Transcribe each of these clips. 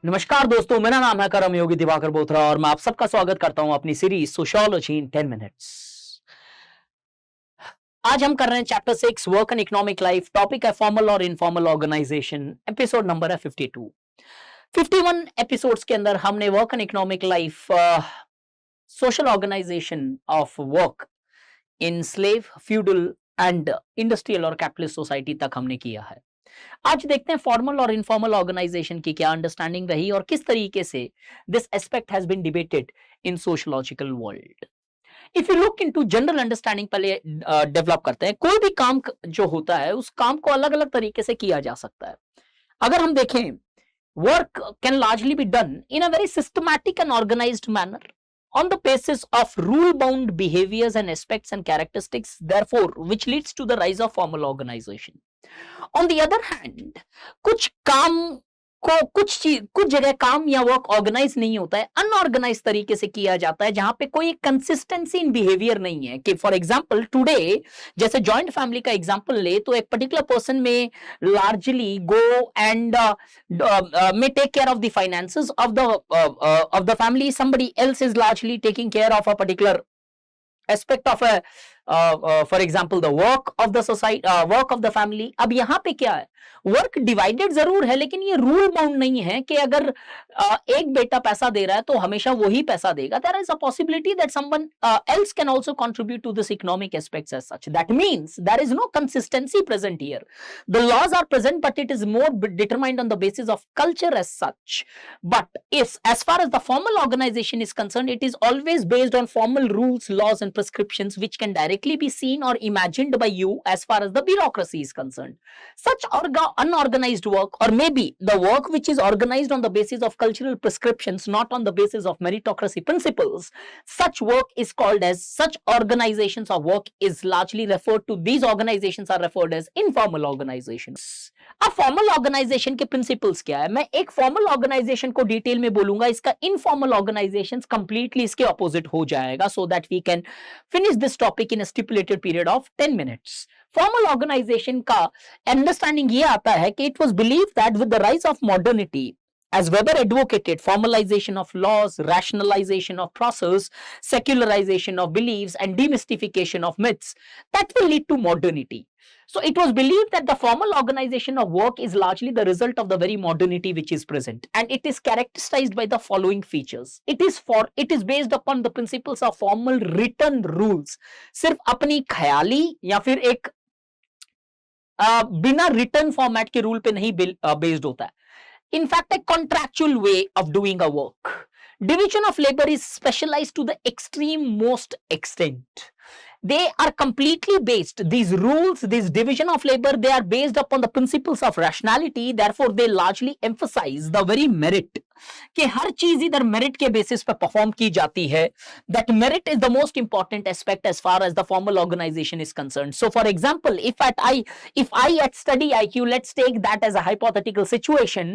नमस्कार दोस्तों, मेरा नाम है करम योगी दिवाकर बोथरा और मैं आप सबका स्वागत करता हूं अपनी सीरीज सोशियोलॉजी इन 10 मिनट्स। आज हम कर रहे हैं chapter 6 work and economic life. Topic है फॉर्मल और इनफॉर्मल ऑर्गेनाइजेशन। एपिसोड नंबर है 52। 51 एपिसोड्स के अंदर हमने work and economic life, social organisation of work in slave, feudal and industrial और कैपिटलिस्ट सोसाइटी तक हमने किया है। आज देखते हैं फॉर्मल और इनफॉर्मल ऑर्गेनाइजेशन की क्या अंडरस्टैंडिंग रही और किस तरीके से this aspect has been debated in sociological world. If you look into general understanding पहले डेवलप करते हैं। कोई भी काम जो होता है उस काम को अलग अलग तरीके से किया जा सकता है। अगर हम देखें, work can largely be done in a very systematic and organised manner on the basis of rule bound behaviors and aspects and characteristics, therefore which leads to the rise of formal organization. On the other hand, कुछ काम को कुछ जगह काम या work organise नहीं होता है, अनऑर्गेनाइज तरीके से किया जाता है, जहां पे कोई कंसिस्टेंसी इन बिहेवियर नहीं है। कि फॉर एग्जांपल टुडे, जैसे जॉइंट फैमिली का एग्जांपल ले तो एक पर्टिकुलर पर्सन में largely go and may take care of the finances of the family. Somebody else is largely taking care of a particular aspect of a for example the work of the society, work of the family. अब यहाँ पे क्या है, work divided जरूर है लेकिन ये rule bound नहीं है कि अगर एक बेटा पैसा दे रहा है तो हमेशा वही पैसा देगा. There is a possibility that someone else can also contribute to this economic aspects as such. That means there is no consistency present here. The laws are present but it is more determined on the basis of culture as such. But if as far as the formal organization is concerned, it is always based on formal rules, laws and prescriptions which can directly be seen or imagined by you as far as the bureaucracy is concerned. Such unorganized work, or maybe the work which is organized on the basis of cultural prescriptions, not on the basis of meritocracy principles, such work is called as, such organizations of work is largely referred to, these organizations are referred as informal organizations. अब formal organisation के principles क्या है, मैं एक formal organisation को detail में बोलूंगा, इसका इनफॉर्मल ऑर्गेनाइजेशंस कंप्लीटली इसके ऑपोजिट हो जाएगा, so that we can finish this topic in a stipulated period of 10 minutes. Formal organisation का अंडरस्टैंडिंग ये आता है कि it was believed that with the rise of modernity, as Weber advocated, formalization of laws, rationalization of process, secularization of beliefs and demystification of myths, that will lead to modernity. So it was believed that the formal organization of work is largely the result of the very modernity which is present, and it is characterized by the following features. It is based upon the principles of formal written rules. सिर्फ अपनी ख्याली या फिर एक बिना return format के rule पे नहीं based होता है. In fact, a contractual way of doing a work. Division of labor is specialized to the extreme most extent. They are completely based, these rules, this division of labor, they are based upon the principles of rationality. Therefore, they largely emphasize the very merit, कि हर चीज इधर merit के basis पे perform की जाती है. That merit is the most important aspect as far as the formal organization is concerned. So, for example, if I at study IQ, let's take that as a hypothetical situation.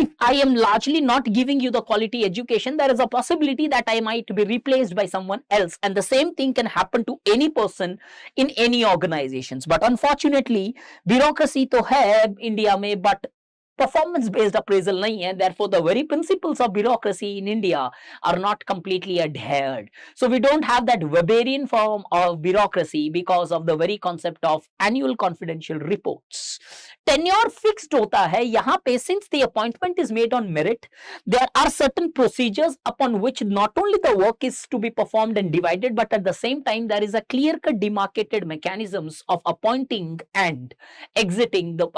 If I am largely not giving you the quality education, there is a possibility that I might be replaced by someone else, and the same thing can happen to any person in any organizations. But unfortunately, bureaucracy तो है India में, but performance based appraisal nahi hai. Therefore the very principles of bureaucracy in India are not completely adhered. So we don't have that Weberian form of bureaucracy because of the very concept of annual confidential reports. Tenure fixed hota hai yahan pe. Since the appointment is made on merit, there are certain procedures upon which not only the work is to be performed and divided, but at the same time there is a clear cut demarcated mechanisms of appointing and exiting the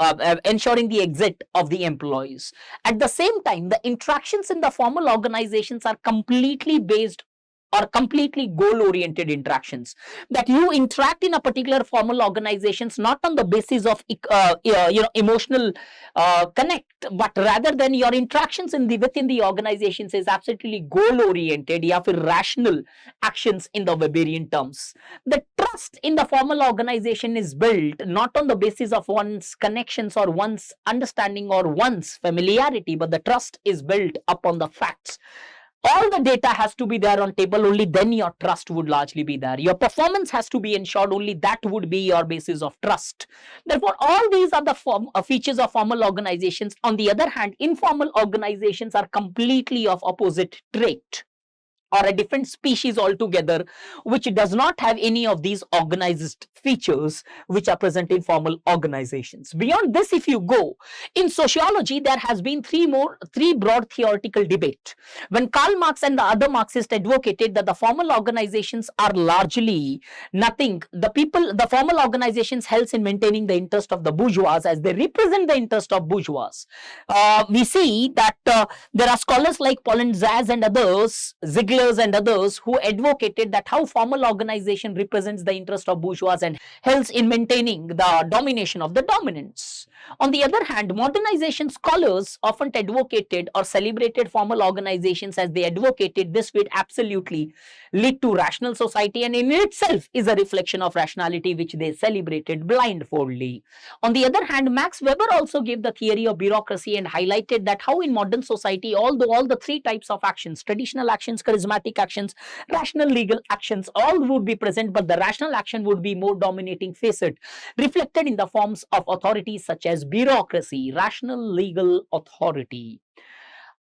ensuring the exit of the employees. At the same time, the interactions in the formal organizations are completely based or completely goal-oriented interactions. That you interact in a particular formal organizations not on the basis of emotional connect, but rather than your interactions within the organizations is absolutely goal-oriented या फिर rational actions in the Weberian terms. The trust in the formal organization is built not on the basis of one's connections or one's understanding or one's familiarity, but the trust is built upon the facts. all the data has to be there on table, only then your trust would largely be there. Your performance has to be ensured, only that would be your basis of trust. Therefore all these are the features of formal organizations. On the other hand, informal organizations are completely of opposite trait, or a different species altogether, which does not have any of these organized features which are present in formal organizations. Beyond this, if you go in sociology, there has been three broad theoretical debate. When Karl Marx and the other Marxists advocated that the formal organizations are largely nothing, the formal organizations helps in maintaining the interest of the bourgeois, as they represent the interest of bourgeois. We see that there are scholars like Polenzas and others, Ziegler and others, who advocated that how formal organization represents the interest of bourgeois and helps in maintaining the domination of the dominants. On the other hand, modernization scholars often advocated or celebrated formal organizations, as they advocated this would absolutely lead to rational society, and in itself is a reflection of rationality which they celebrated blindfoldly. On the other hand, Max Weber also gave the theory of bureaucracy and highlighted that how in modern society, although all the three types of actions, traditional actions, charismatic actions, rational legal actions, all would be present, but the rational action would be more dominating facet, reflected in the forms of authority such as bureaucracy, rational legal authority.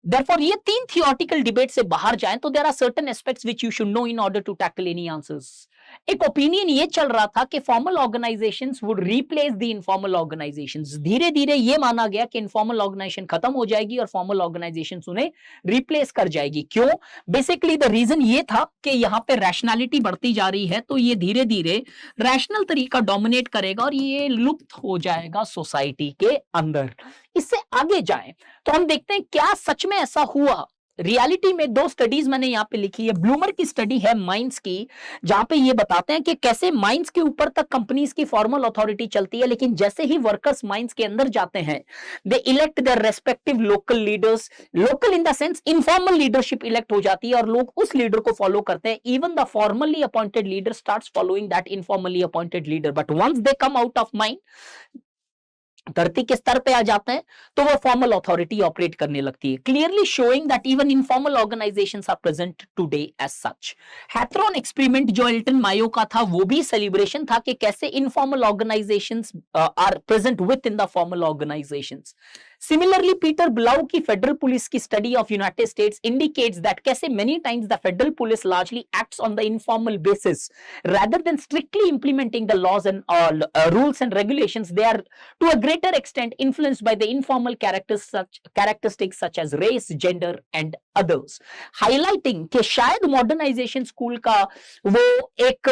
Therefore, ये तीन theoretical debate से बाहर जाएं तो there are certain aspects which you should know in order to tackle any answers. एक opinion ये चल रहा था कि formal organisations would replace the informal organisations. धीरे धीरे ये माना गया कि इनफॉर्मल ऑर्गेनाइजेशन खत्म हो जाएगी और फॉर्मल ऑर्गेनाइजेशंस उन्हें रिप्लेस कर जाएगी. क्यों? बेसिकली द रीजन ये था कि यहाँ पे रैशनैलिटी बढ़ती जा रही है, तो ये धीरे धीरे रैशनल तरीका डोमिनेट करेगा और ये लुप्त हो जाएगा सोसाइटी के अंदर. इससे आगे जाएं तो हम देखते हैं क्या सच में ऐसा हुआ. रियलिटी में दो स्टडीज मैंने यहाँ पे लिखी है. ब्लूमर की स्टडी है माइंस की, जहां पे ये बताते हैं कि कैसे माइंस के ऊपर तक कंपनीज की फॉर्मल अथॉरिटी चलती है, लेकिन जैसे ही वर्कर्स माइंस के अंदर जाते हैं, they elect their respective local leaders. Local in the sense informal leadership elect हो जाती है और लोग उस लीडर को फॉलो करते हैं. Even the formally appointed leader starts following that informally appointed leader, but once they come out of mind, धरती के स्तर पे आ जाते हैं, तो वो फॉर्मल अथॉरिटी ऑपरेट करने लगती है. Clearly showing that even informal organizations are present today as such. Hawthorne experiment जो एल्टन मायो का था, वो भी सेलिब्रेशन था कि कैसे informal organizations are present within the formal organizations. Similarly, Peter Blau की फेडरल पुलिस की study of United States indicates that कैसे many times the federal police largely acts on the informal basis rather than strictly implementing the laws and rules and regulations. They are to a greater extent influenced by the informal characteristics such as race, gender and others. Highlighting कि शायद modernization school का वो एक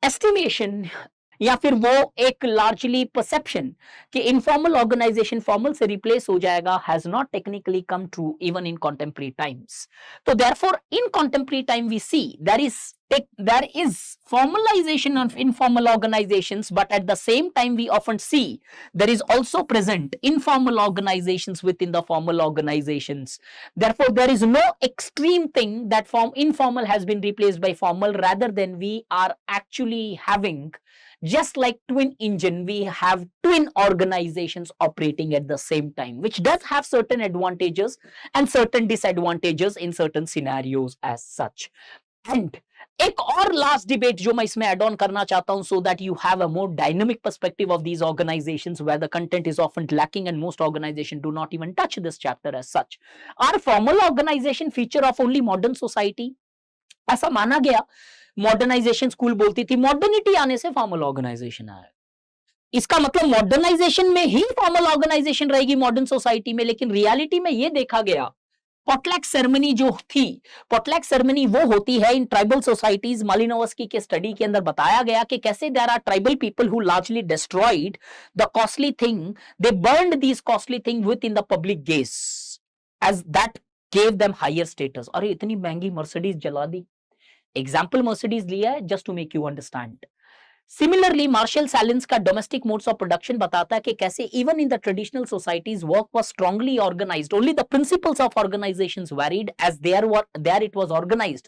estimation या फिर वो एक largely perception कि इनफॉर्मल ऑर्गेनाइजेशन फॉर्मल से रिप्लेस हो जाएगा has not technically come true even in contemporary times. तो therefore in contemporary time we see there is formalization of informal organizations, but at the same time we often see there is also present informal organizations within the formal organizations. Therefore there is no extreme thing that informal has been replaced by formal, rather than we are actually having, just like twin engine, we have twin organizations operating at the same time, which does have certain advantages and certain disadvantages in certain scenarios as such. And एक और last debate जो मैं इसमें add on करना चाहता हूं, so that you have a more dynamic perspective of these organisations where the content is often lacking and most organisation do not even touch this chapter as such. Are formal organisation feature of only modern society? ऐसा माना गया. Modernisation school बोलती थी modernity आने से formal organisation आया. इसका मतलब मॉडर्नाइजेशन में ही फॉर्मल ऑर्गेनाइजेशन रहेगी मॉडर्न सोसाइटी में, लेकिन रियलिटी में यह देखा गया पॉटलैक सेरेमनी जो थी, पॉटलैक सेरेमनी वो होती है इन ट्राइबल सोसाइटीज. मालिनोवस्की के स्टडी के अंदर बताया गया कि कैसे there are tribal people who largely destroyed the costly thing, they burned these costly thing within the public gaze as that gave them higher status. अरे इतनी महंगी मर्सिडीज जला दी. एग्जाम्पल मर्सिडीज लिया है just to make you understand. Similarly Marshall Sahlins का domestic modes of production बताता है कि कैसे even in the traditional societies work was strongly organized, only the principles of organizations varied as there it was organized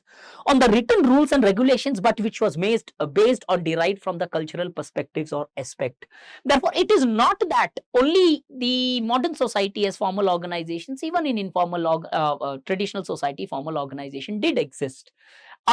on the written rules and regulations, but which was based or derived from the cultural perspectives or aspect. Therefore, it is not that only the modern society has formal organizations, even in informal traditional society, formal organization did exist.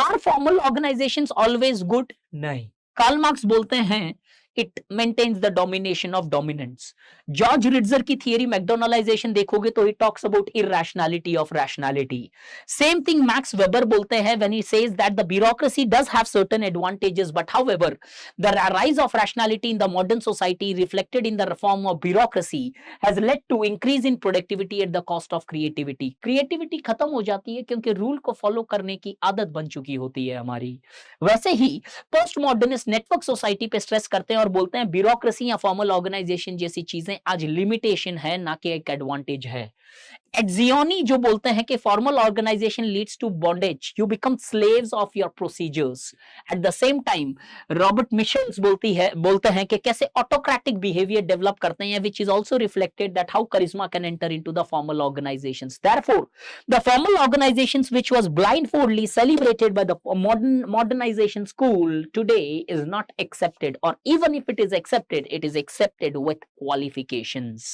Are formal organizations always good? नहीं. Karl Marx बोलते हैं it maintains the domination of dominance. George Ritzer की theory McDonaldization देखोगे तो it talks about irrationality of rationality. Same thing Max Weber बोलते हैं when he says that the bureaucracy does have certain advantages, but however the rise of rationality in the modern society reflected in the reform of bureaucracy has led to increase in productivity at the cost of creativity. Creativity खत्म हो जाती है क्योंकि rule को follow करने की आदत बन चुकी होती है हमारी. वैसे ही पोस्ट मॉडर्निस्ट नेटवर्क सोसाइटी पे स्ट्रेस करते हैं और बोलते हैं ब्यूरोक्रेसी या फॉर्मल ऑर्गेनाइजेशन जैसी चीजें आज लिमिटेशन है, ना कि एक एडवांटेज है. एक्सियोनी जो बोलते हैं कि formal organisation leads to bondage, you become slaves of your procedures. At the same time Robert Michels बोलते हैं कि कैसे ऑटोक्रेटिक बिहेवियर डेवलप करते हैं, which is also reflected that how charisma can enter into the formal organisations. Therefore the formal organisations which was blindfoldly celebrated by the modernization school today is not accepted, or even if it is accepted with qualifications.